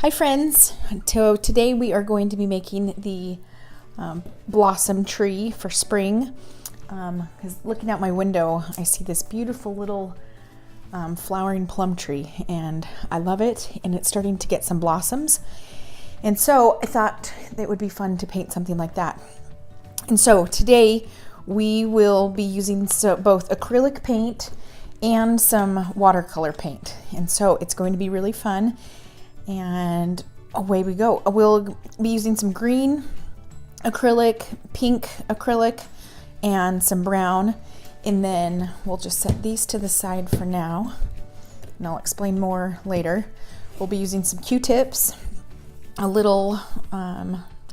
Hi friends, so today we are going to be making the blossom tree for spring, because looking out my window I see this beautiful little flowering plum tree and I love it, and it's starting to get some blossoms, and so I thought it would be fun to paint something like that. And so today we will be using both acrylic paint and some watercolor paint, and so it's going to be really fun. And away we go. We'll be using some green acrylic, pink acrylic, and some brown. And then we'll just set these to the side for now. And I'll explain more later. We'll be using some Q-tips, a little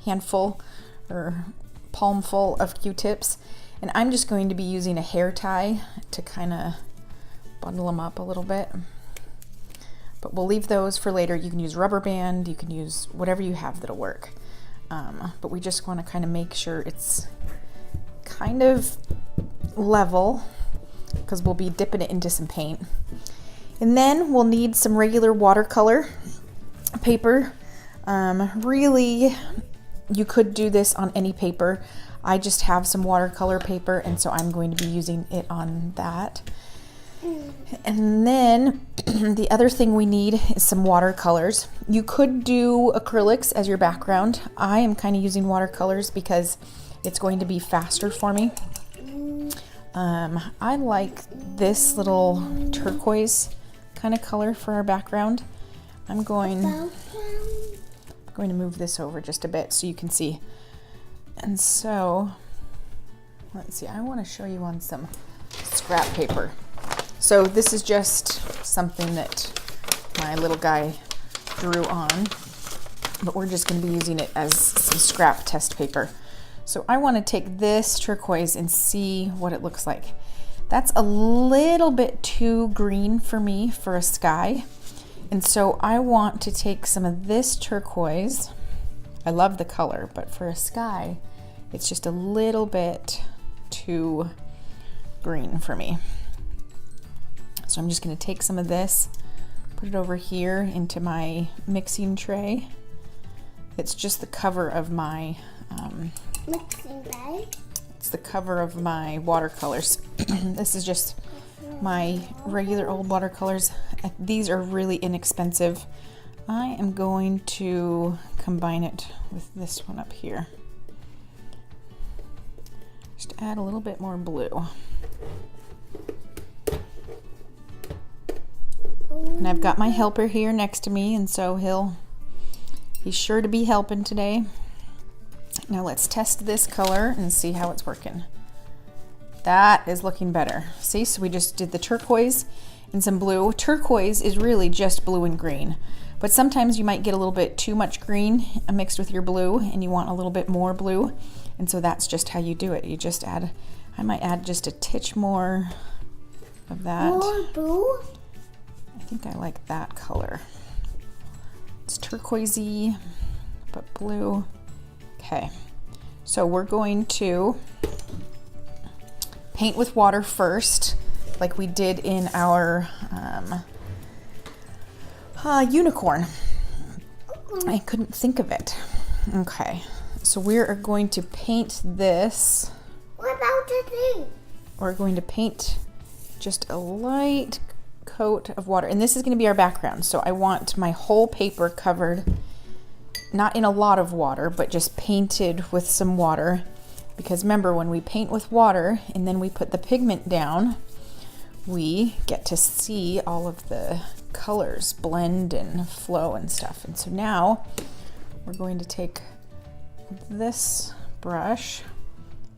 handful or palmful of Q-tips. And I'm just going to be using a hair tie to kind of bundle them up a little bit. But we'll leave those for later. You can use rubber band, you can use whatever you have that'll work. But we just want to kind of make sure it's kind of level, because we'll be dipping it into some paint. And then we'll need some regular watercolor paper. Really, you could do this on any paper. I just have some watercolor paper, and so I'm going to be using it on that. And then the other thing we need is some watercolors. You could do acrylics as your background. I am kind of using watercolors because it's going to be faster for me. I like this little turquoise kind of color for our background. I'm going to move this over just a bit so you can see. And so, let's see, I want to show you on some scrap paper. So this is just something that my little guy drew on, but we're just going to be using it as some scrap test paper. So I want to take this turquoise and see what it looks like. That's a little bit too green for me for a sky. And so I want to take some of this turquoise. I love the color, but for a sky, it's just a little bit too green for me. So I'm just going to take some of this, put it over here into my mixing tray. It's just the cover of my mixing tray. It's the cover of my watercolors. This is just my regular old watercolors. These are really inexpensive. I am going to combine it with this one up here. Just add a little bit more blue. And I've got my helper here next to me, and so he's sure to be helping today. Now let's test this color and see how it's working. That is looking better. See, so we just did the turquoise and some blue. Turquoise is really just blue and green, but sometimes you might get a little bit too much green mixed with your blue and you want a little bit more blue, and so that's just how you do it. You just add, I might add just a titch more of that. More blue? I think I like that color. It's turquoisey, but blue. Okay, so we're going to paint with water first, like we did in our unicorn. I couldn't think of it. Okay, so we are going to paint this. What about the thing? We're going to paint just a light coat of water, and this is going to be our background. So I want my whole paper covered, not in a lot of water, but just painted with some water, because remember, when we paint with water and then we put the pigment down, we get to see all of the colors blend and flow and stuff. And so now we're going to take this brush,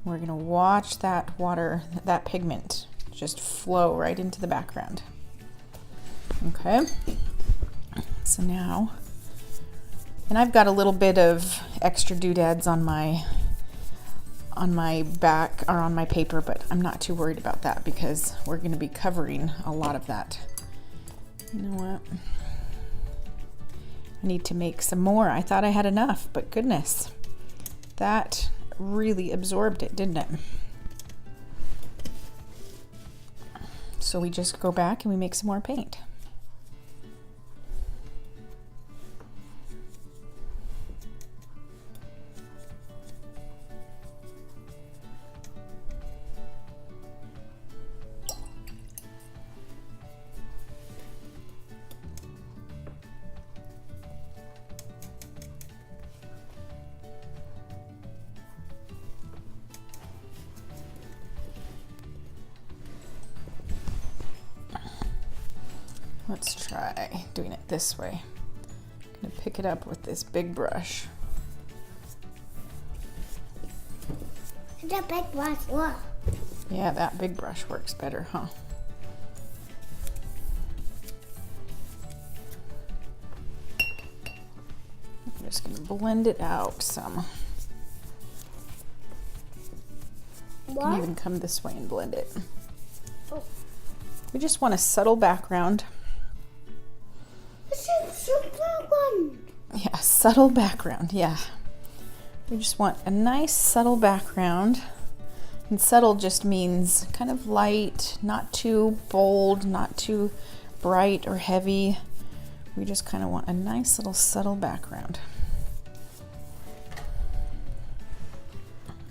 we're going to watch that water, that pigment just flow right into the background. Okay, so now, and I've got a little bit of extra doodads on my back or on my paper, but I'm not too worried about that because we're going to be covering a lot of that. You know what? I need to make some more. I thought I had enough, but goodness, that really absorbed it, didn't it? So we just go back and we make some more paint. Let's try doing it this way. I'm gonna pick it up with this big brush. The big brush work. Yeah, that big brush works better, huh? I'm just gonna blend it out some. You can even come this way and blend it. Oh. We just want a subtle background. This is super one. Yeah, subtle background, yeah. We just want a nice subtle background. And subtle just means kind of light, not too bold, not too bright or heavy. We just kind of want a nice little subtle background.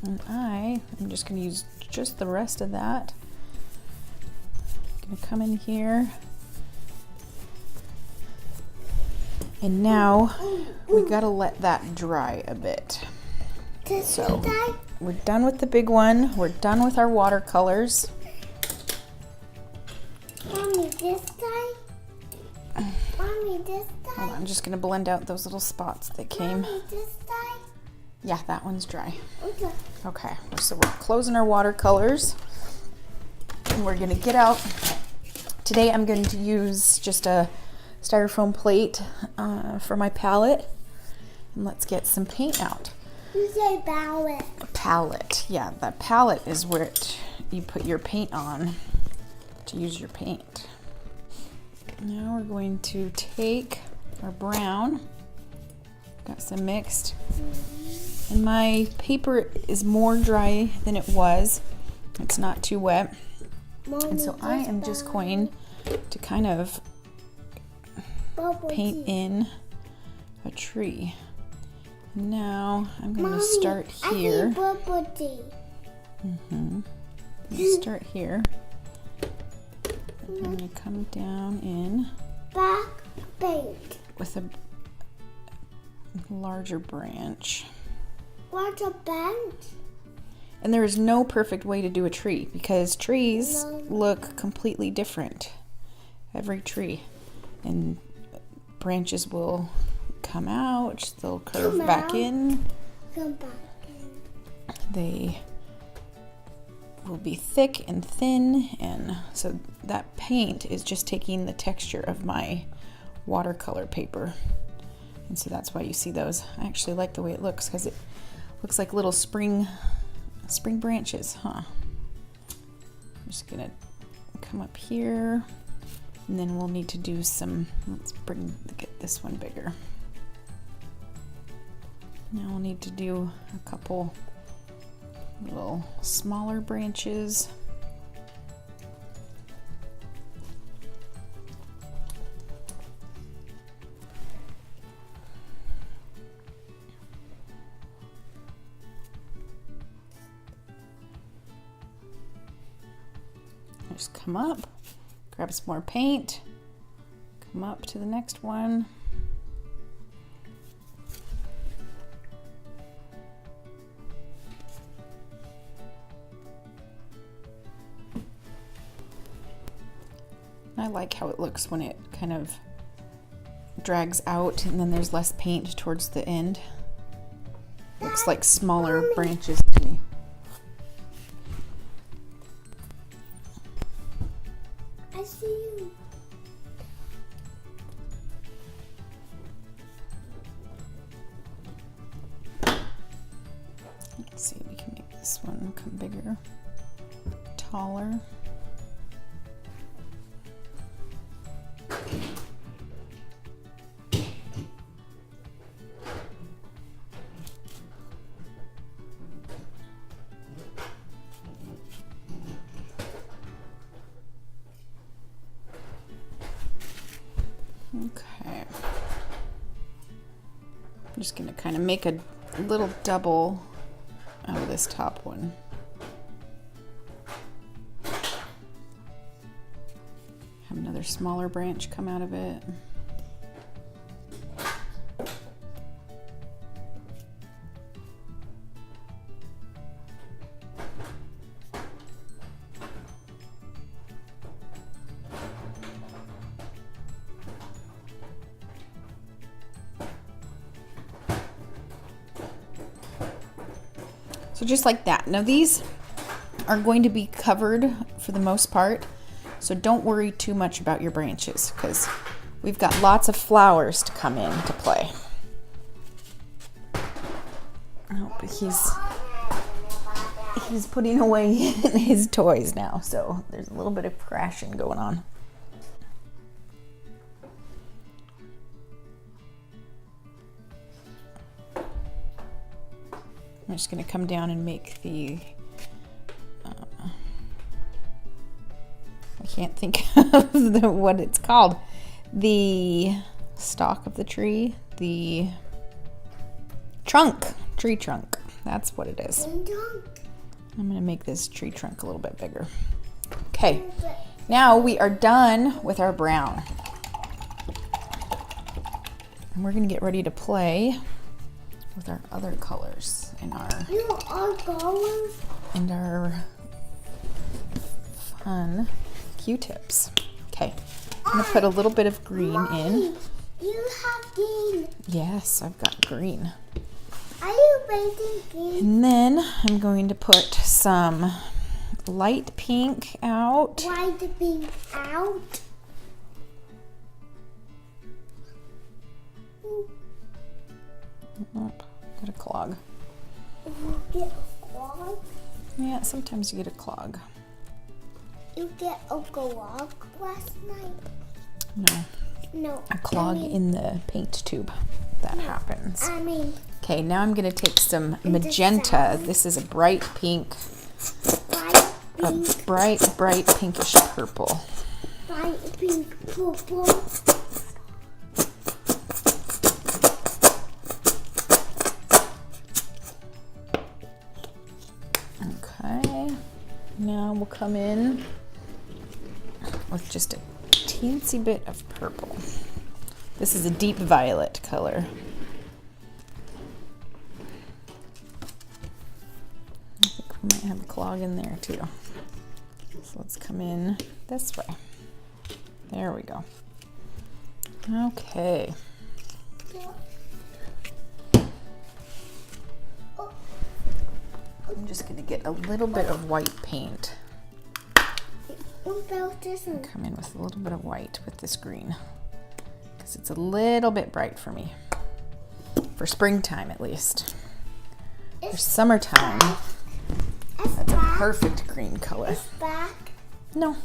And I'm just going to use just the rest of that. I'm going to come in here. And now we got to let that dry a bit. So we're done with the big one. We're done with our watercolors. Mommy, this side. Mommy, this Hold side. on, I'm just going to blend out those little spots that came. Mommy, this side. Yeah, that one's dry. Okay. Okay, so we're closing our watercolors. And we're going to get out. Today I'm going to use just a styrofoam plate for my palette. And let's get some paint out. You say ballot. Palette, yeah, that palette is where you put your paint on to use your paint. Now we're going to take our brown, got some mixed, and my paper is more dry than it was. It's not too wet, Mommy, and so I am just going to kind of paint in a tree. Now I'm going to start here. I see bubble tea. I'm going to start here. I'm going to come down in Back paint. with a larger branch. What's a bench? And there is no perfect way to do a tree because trees look completely different. Every tree. And branches will come out, they'll curve back in. Come back in. They will be thick and thin, and so that paint is just taking the texture of my watercolor paper. And so that's why you see those. I actually like the way it looks because it looks like little spring branches, huh? I'm just gonna come up here, and then we'll need to do some, get this one bigger. Now we'll need to do a couple little smaller branches. Just come up, grab some more paint, come up to the next one. I like how it looks when it kind of drags out and then there's less paint towards the end. Looks like smaller branches to me. I see you. Let's see if we can make this one come bigger, taller. Okay. I'm just going to kind of make a little double out of this top one. Have another smaller branch come out of it. So just like that. Now these are going to be covered for the most part, so don't worry too much about your branches because we've got lots of flowers to come into play. Oh, but he's putting away his toys now, so there's a little bit of crashing going on. I'm just going to come down and make the, I can't think of what it's called, the stalk of the tree, the trunk, tree trunk, that's what it is. I'm going to make this tree trunk a little bit bigger. Okay, now we are done with our brown. And we're going to get ready to play with our other colors and our fun Q-tips. Okay, I'm gonna put a little bit of green in. You have green. Yes, I've got green. Are you painting green? And then I'm going to put some light pink out. Light pink out. Oh, got a clog. You get a clog? Yeah, sometimes you get a clog. You get a clog last night? No. No. A clog in the paint tube. That happens. Okay, now I'm going to take some magenta. This is a bright pink. A bright pinkish purple. Bright pink purple. Okay, now we'll come in with just a teensy bit of purple. This is a deep violet color. I think we might have a clog in there too. So let's come in this way. There we go. Okay. I'm just going to get a little bit of white paint. Come in with a little bit of white with this green because it's a little bit bright for me. For springtime at least. For summertime, that's a perfect green color. It's black. No.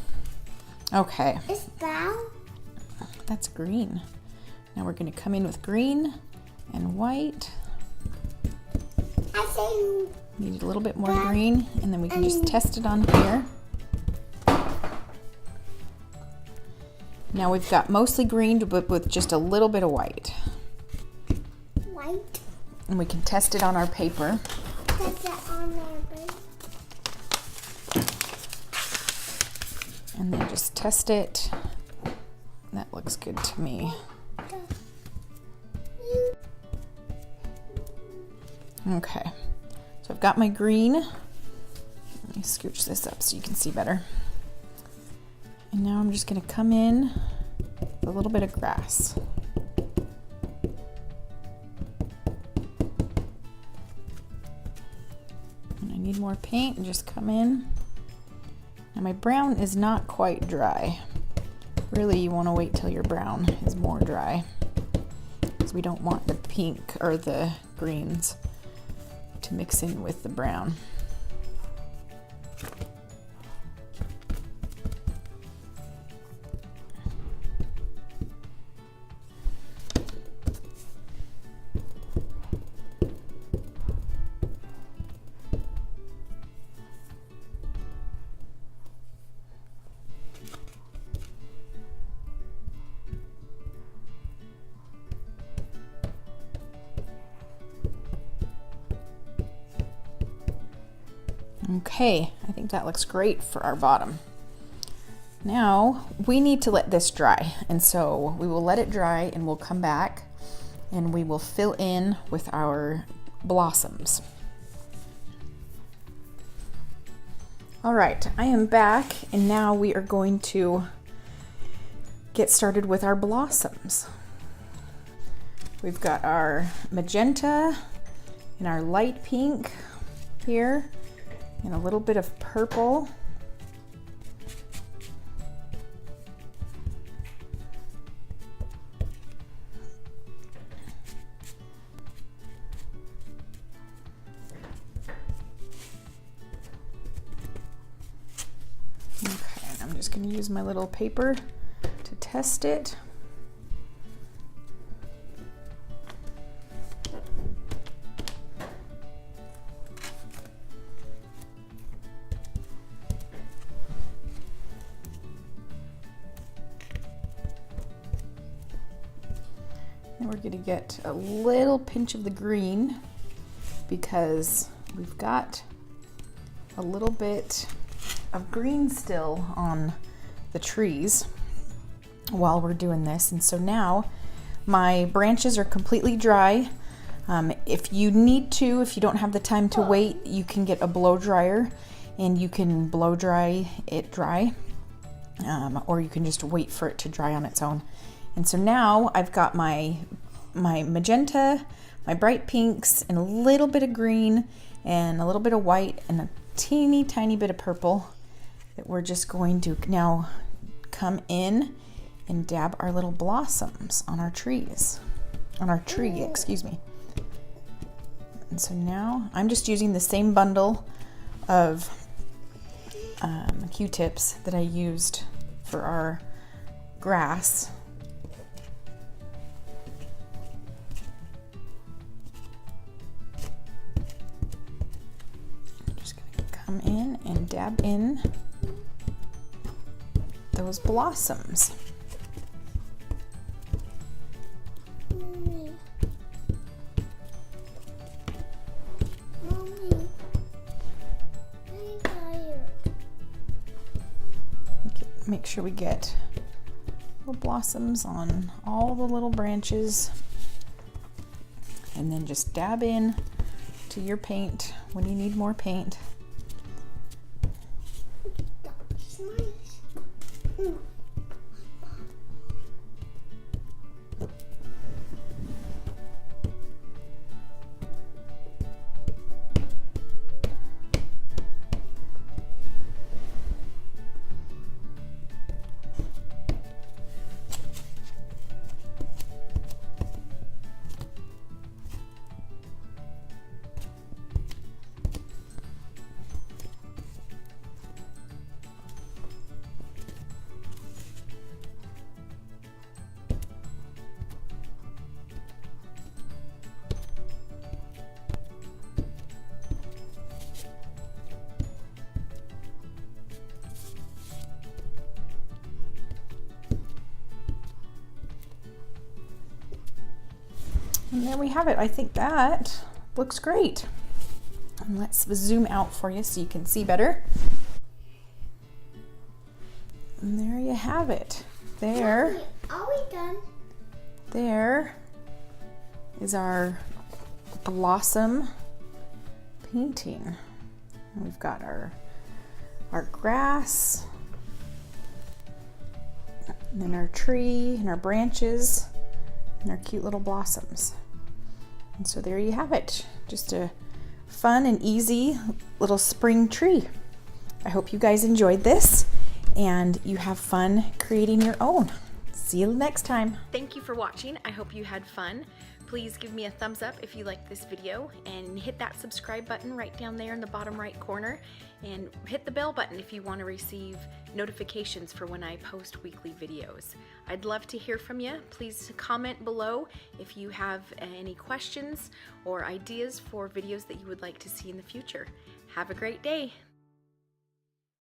Okay. It's brown. That's green. Now we're going to come in with green and white. I say Need a little bit more green, and then we can just test it on here. Now we've got mostly green, but with just a little bit of white. White. And we can test it on our paper. Test it on our paper. And then just test it. That looks good to me. Okay. So I've got my green. Let me scooch this up so you can see better. And now I'm just going to come in with a little bit of grass. And I need more paint and just come in. Now my brown is not quite dry. Really, you want to wait till your brown is more dry because we don't want the pink or the greens to mix in with the brown. Okay, I think that looks great for our bottom. Now we need to let this dry, and so we will let it dry and we'll come back and we will fill in with our blossoms. All right, I am back, and now we are going to get started with our blossoms. We've got our magenta and our light pink here and a little bit of purple. Okay, I'm just going to use my little paper to test it. And we're going to get a little pinch of the green because we've got a little bit of green still on the trees while we're doing this. And so now my branches are completely dry. If you need to, if you don't have the time to wait, you can get a blow dryer and you can blow dry it dry, or you can just wait for it to dry on its own. And so now I've got my magenta, my bright pinks, and a little bit of green, and a little bit of white, and a teeny tiny bit of purple that we're just going to now come in and dab our little blossoms on our trees, on our tree, excuse me. And so now I'm just using the same bundle of Q-tips that I used for our grass. I'm just going to come in and dab in those blossoms. Make sure we get little blossoms on all the little branches, and then just dab in to your paint when you need more paint. And there we have it. I think that looks great. And let's zoom out for you so you can see better. And there you have it. There. Mommy, are we done? There is our blossom painting. And we've got our grass, and then our tree and our branches and our cute little blossoms. And so there you have it. Just a fun and easy little spring tree. I hope you guys enjoyed this and you have fun creating your own. See you next time. Thank you for watching. I hope you had fun. Please give me a thumbs up if you liked this video, and hit that subscribe button right down there in the bottom right corner, and hit the bell button if you want to receive notifications for when I post weekly videos. I'd love to hear from you. Please comment below if you have any questions or ideas for videos that you would like to see in the future. Have a great day.